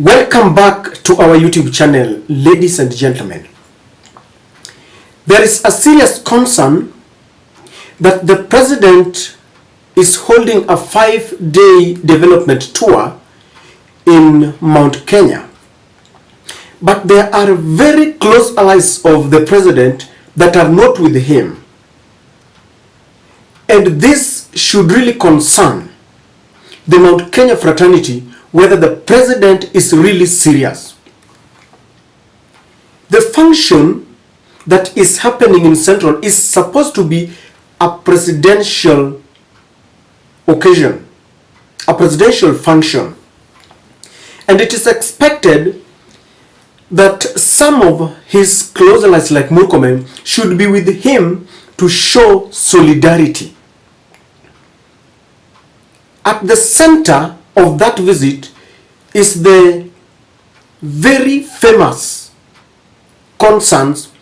Welcome back to our YouTube channel, ladies and gentlemen. There is a serious concern that the president is holding a 5-day development tour in Mount Kenya. But there are very close allies of the president that are not with him. And this should really concern the Mount Kenya fraternity, whether the president is really serious. The function that is happening in Central is supposed to be a presidential occasion, a presidential function. And it is expected that some of his close allies like Murkomen should be with him to show solidarity. At the center of that visit is the very famous concerns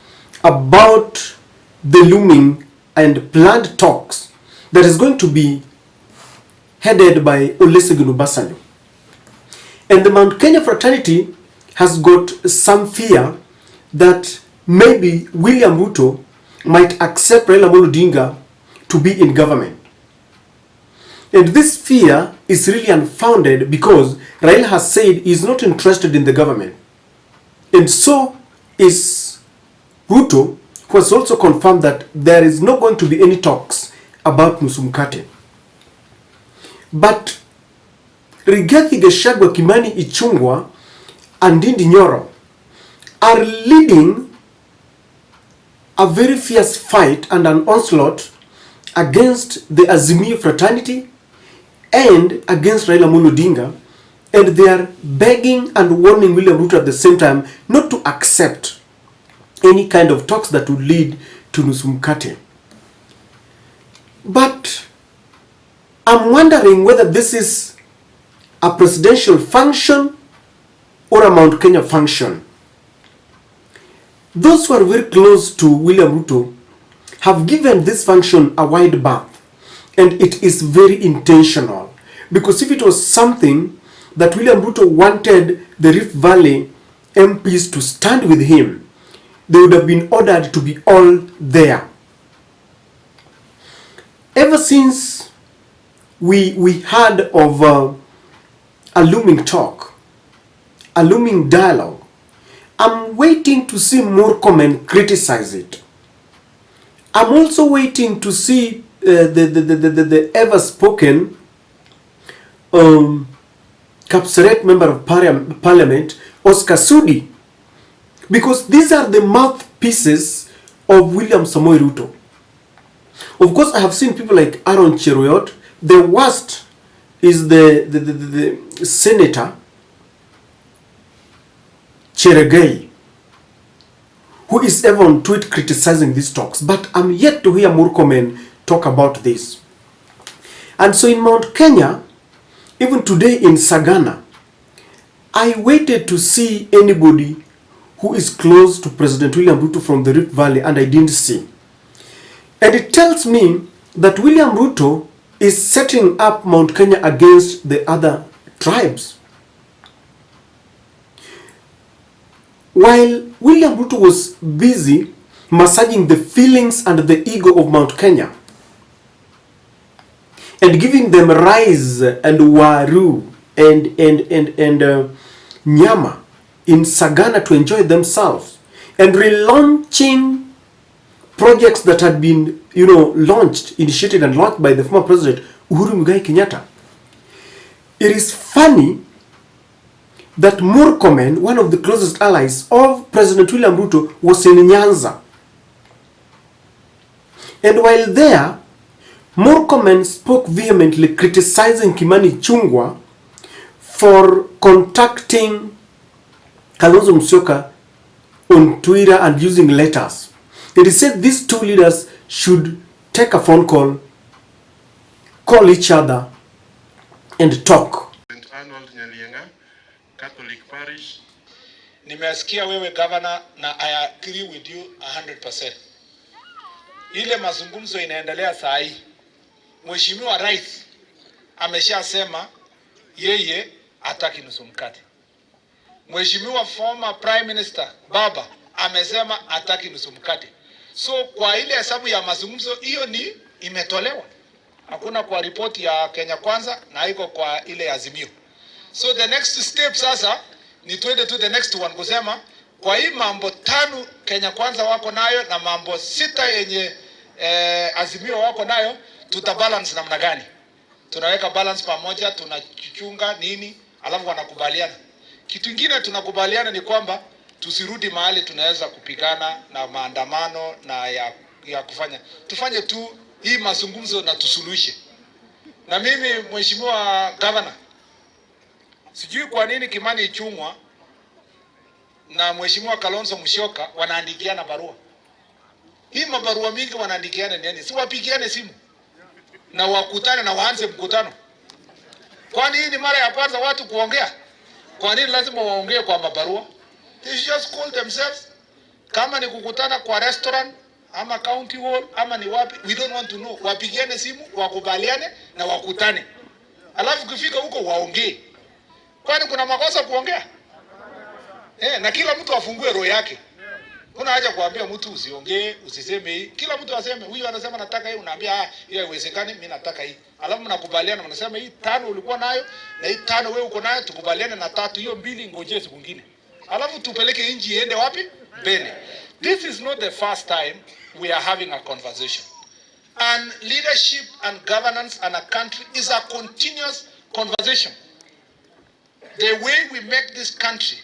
about the looming and planned talks that is going to be headed by Olusegun Obasanjo. And the Mount Kenya fraternity has got some fear that maybe William Ruto might accept Raila Amolo Odinga to be in government. And this fear is really unfounded because Raila has said he is not interested in the government. And so is Ruto, who has also confirmed that there is not going to be any talks about nusu mkate. But Rigathi, Gachagua, Kimani Ichung'wah, and Ndindi Nyoro are leading a very fierce fight and an onslaught against the Azimio fraternity and against Raila Amolo Odinga, and they are begging and warning William Ruto at the same time not to accept any kind of talks that would lead to nusu mkate. But I'm wondering whether this is a presidential function or a Mount Kenya function. Those who are very close to William Ruto have given this function a wide berth. And it is very intentional, because if it was something that William Ruto wanted the Rift Valley MPs to stand with him, they would have been ordered to be all there. Ever since we heard of a looming talk, a looming dialogue, I'm waiting to see Murkomen criticize it. I'm also waiting to see the ever-spoken Kapseret member of parliament, Oscar Sudi, because these are the mouthpieces of William Samoei Ruto. Of course, I have seen people like Aaron Cheruiyot. The worst is the senator Cheregei, who is ever on tweet criticizing these talks. But I'm yet to hear Murkomen talk about this. And so in Mount Kenya, even today in Sagana, I waited to see anybody who is close to President William Ruto from the Rift Valley, and I didn't see. And it tells me that William Ruto is setting up Mount Kenya against the other tribes. While William Ruto was busy massaging the feelings and the ego of Mount Kenya and giving them rice and waru and nyama in Sagana to enjoy themselves, and relaunching projects that had been, launched, initiated and launched by the former president Uhuru Muigai Kenyatta. It is funny that Murkomen, one of the closest allies of President William Ruto, was in Nyanza. And while there, Murkomen spoke vehemently criticizing Kimani Ichung'wah for contacting Kalonzo Musyoka on Twitter and using letters. And he said these two leaders should take a phone call each other and talk. Catholic Parish. Nimesikia wewe governor, na I agree with you 100%. Ile mazungumzo inaendelea saa hii. Mheshimiwa Rais ameshasema yeye hataki nusu mkate. Mheshimiwa former Prime Minister Baba amesema hataki nusu mkate. So kwa ile hesabu ya mazungumzo hiyo ni imetolewa. Hakuna kwa ripoti ya Kenya Kwanza na haiko kwa ile azimio. So the next step sasa ni twende to the next one kusema kwa hii mambo 5 Kenya Kwanza wako nayo na mambo 6 yenye azimio wako nayo, tutabalance namna gani? Tunaweka balance pamoja, tunachunga nini, alafu wanakubaliana. Kitu kingine tunakubaliana ni kwamba tusirudi mahali tunaweza kupigana na maandamano na ya kufanya. Tufanye tu hii mazungumzo na tusuluhishe. Na mimi Mheshimiwa Governor, sijui kwa nini Kimani Ichung'wah na Mheshimiwa Kalonzo Musyoka wanaandikiana barua. Hii mabarua mingi wanaandikiana nini? Si wapigiane simu na wakutane na waanze mkutano. Kwani hii ni mara ya kwanza watu kuongea? Kwa nini lazima waongee kwa mabarua? They should just call themselves. Kama ni kukutana kwa restaurant ama county hall ama ni wapi, we don't want to know. Wapigiane simu, wakubaliane na wakutane. Alafu kufika huko waongee. Kwani kuna makosa kuongea? Na kila mtu afungue roho yake. Kuna haja kuambia mtu usiongee, usiseme hii. Kila mtu aseme, huyu anasema nataka hii, unaambia hiyo haiwezekani, mimi nataka hii. Alafu mnakubaliana, mnasema hii 5 ulikuwa nayo na hii 5 wewe uko nayo, tukubaliane na 3, hiyo 2 ngojee siku nyingine. Alafu tupeleke inji iende wapi? Mbele. This is not the first time we are having a conversation. And leadership and governance and a country is a continuous conversation. The way we make this country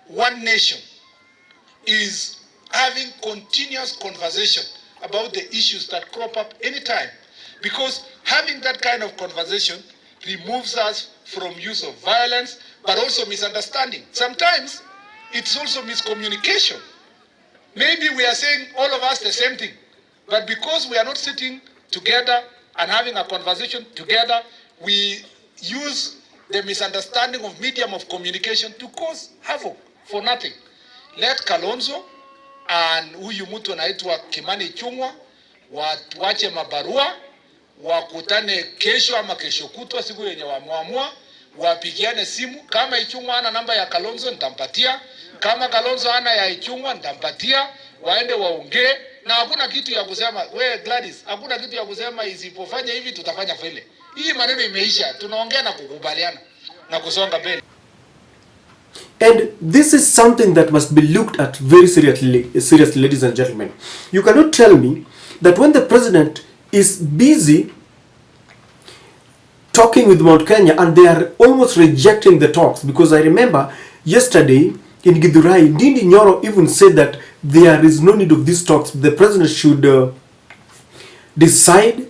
one nation is having continuous conversation about the issues that crop up anytime. Because having that kind of conversation removes us from use of violence, but also misunderstanding. Sometimes it's also miscommunication. Maybe we are saying all of us the same thing, but because we are not sitting together and having a conversation together, we use the misunderstanding of medium of communication to cause havoc for nothing. Let Kalonzo and huyu mtu anaitwa Kimani Ichung'wah wache mabarua, wakutane kesho ama kesho kutwa, siku yenye wamuamua, wapigiane simu. Kama Ichung'wah ana namba ya Kalonzo nitampatia, kama Kalonzo ana ya Ichung'wah nitampatia, waende waongee. Na hakuna kitu ya kusema we Gladys, hakuna kitu ya kusema isipofanya hivi tutafanya vile. Hii maneno imeisha, tunaongea na kukubaliana na kusonga mbele. And this is something that must be looked at very seriously, ladies and gentlemen. You cannot tell me that when the president is busy talking with Mount Kenya and they are almost rejecting the talks, because I remember yesterday in Githurai, Ndindi Nyoro even said that there is no need of these talks. The president should decide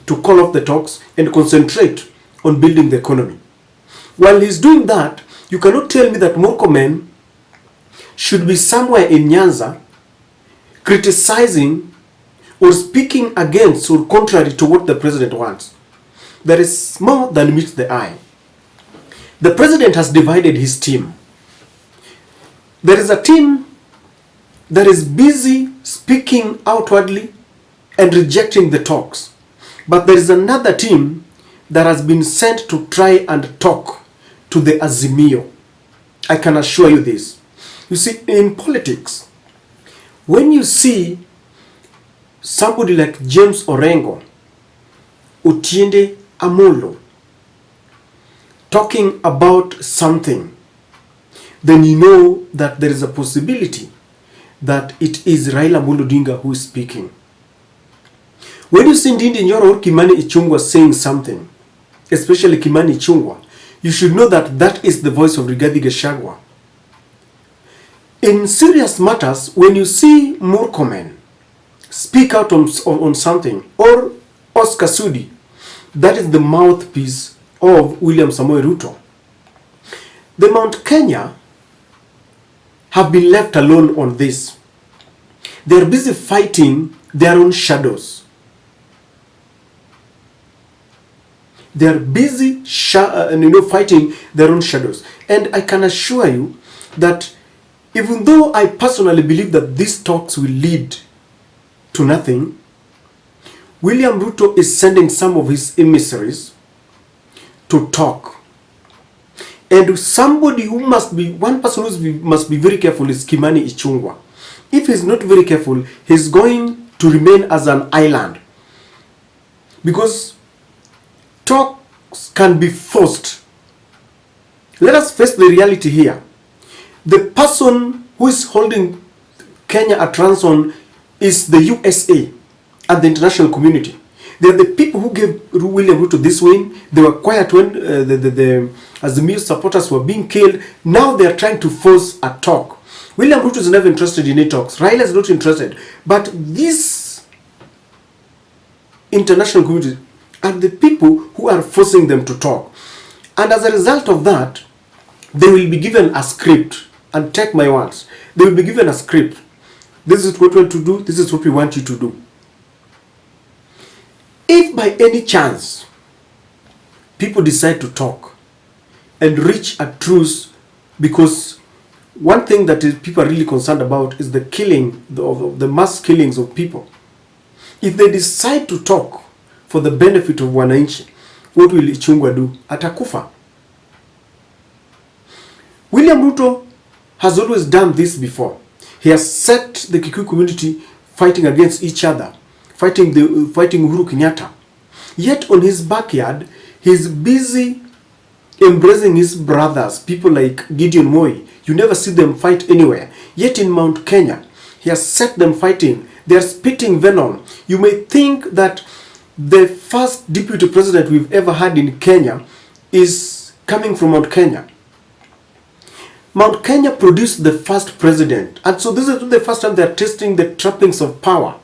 to call off the talks and concentrate on building the economy. While he's doing that, you cannot tell me that Murkomen should be somewhere in Nyanza criticizing or speaking against or contrary to what the president wants. There is more than meets the eye. The president has divided his team. There is a team that is busy speaking outwardly and rejecting the talks. But there is another team that has been sent to try and talk to the Azimio. I can assure you this. You see, in politics, when you see somebody like James Orengo, Otiende Amolo, talking about something, then you know that there is a possibility that it is Raila Amolo Odinga who is speaking. When you see Ndindi Nyoro or Kimani Ichung'wah saying something, especially Kimani Ichung'wah, you should know that that is the voice of Rigathi Gachagua. In serious matters, when you see Murkomen speak out on something, or Oscar Sudi, that is the mouthpiece of William Samoei Ruto. The Mount Kenya have been left alone on this. They are busy fighting their own shadows. They are busy fighting their own shadows. And I can assure you that even though I personally believe that these talks will lead to nothing, William Ruto is sending some of his emissaries to talk. And somebody who must be, one person who must be very careful is Kimani Ichung'wah. If he's not very careful, he's going to remain as an island. Because talks can be forced. Let us face the reality here. The person who is holding Kenya at ransom is the USA and the international community. They are the people who gave William Ruto this win. They were quiet when as the Mio supporters were being killed. Now they are trying to force a talk. William Ruto is never interested in any talks. Raila is not interested. But these international community are the people who are forcing them to talk. And as a result of that, they will be given a script. And take my words, they will be given a script. This is what we want to do. This is what we want you to do. If by any chance people decide to talk and reach a truce, because one thing that people are really concerned about is the killing, the mass killings of people. If they decide to talk for the benefit of wananchi, what will Ichung'wah do? Atakufa. William Ruto has always done this before. He has set the Kikuyu community fighting against each other, fighting Uhuru Kenyatta. Yet on his backyard, he's busy embracing his brothers, people like Gideon Moi. You never see them fight anywhere. Yet in Mount Kenya, he has set them fighting. They are spitting venom. You may think that the first deputy president we've ever had in Kenya is coming from Mount Kenya. Mount Kenya produced the first president, and so this is the first time they are testing the trappings of power.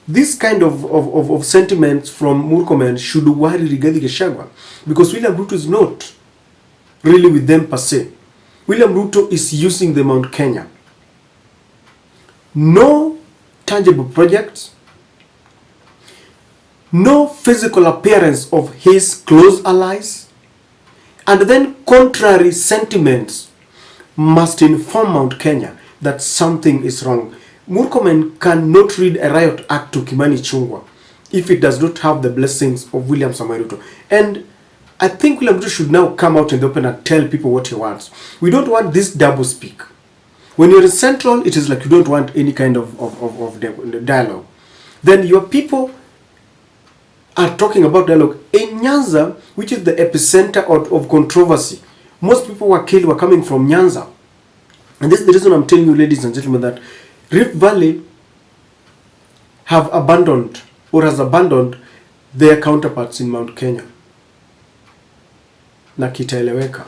This kind of sentiments from Murkomen should worry Rigathi, because William Ruto is not really with them per se. William Ruto is using the Mount Kenya. No tangible projects, no physical appearance of his close allies, and then contrary sentiments must inform Mount Kenya that something is wrong. Murkomen cannot read a riot act to Kimani Ichung'wah if it does not have the blessings of William Samoei Ruto. And I think William Ruto should now come out in the open and tell people what he wants. We don't want this double speak. When you're in Central, it is like you don't want any kind of dialogue. Then your people are talking about dialogue. In Nyanza, which is the epicenter of controversy, most people who were killed were coming from Nyanza. And this is the reason I'm telling you, ladies and gentlemen, that Rift Valley have abandoned or has abandoned their counterparts in Mount Kenya. Na kitaeleweka.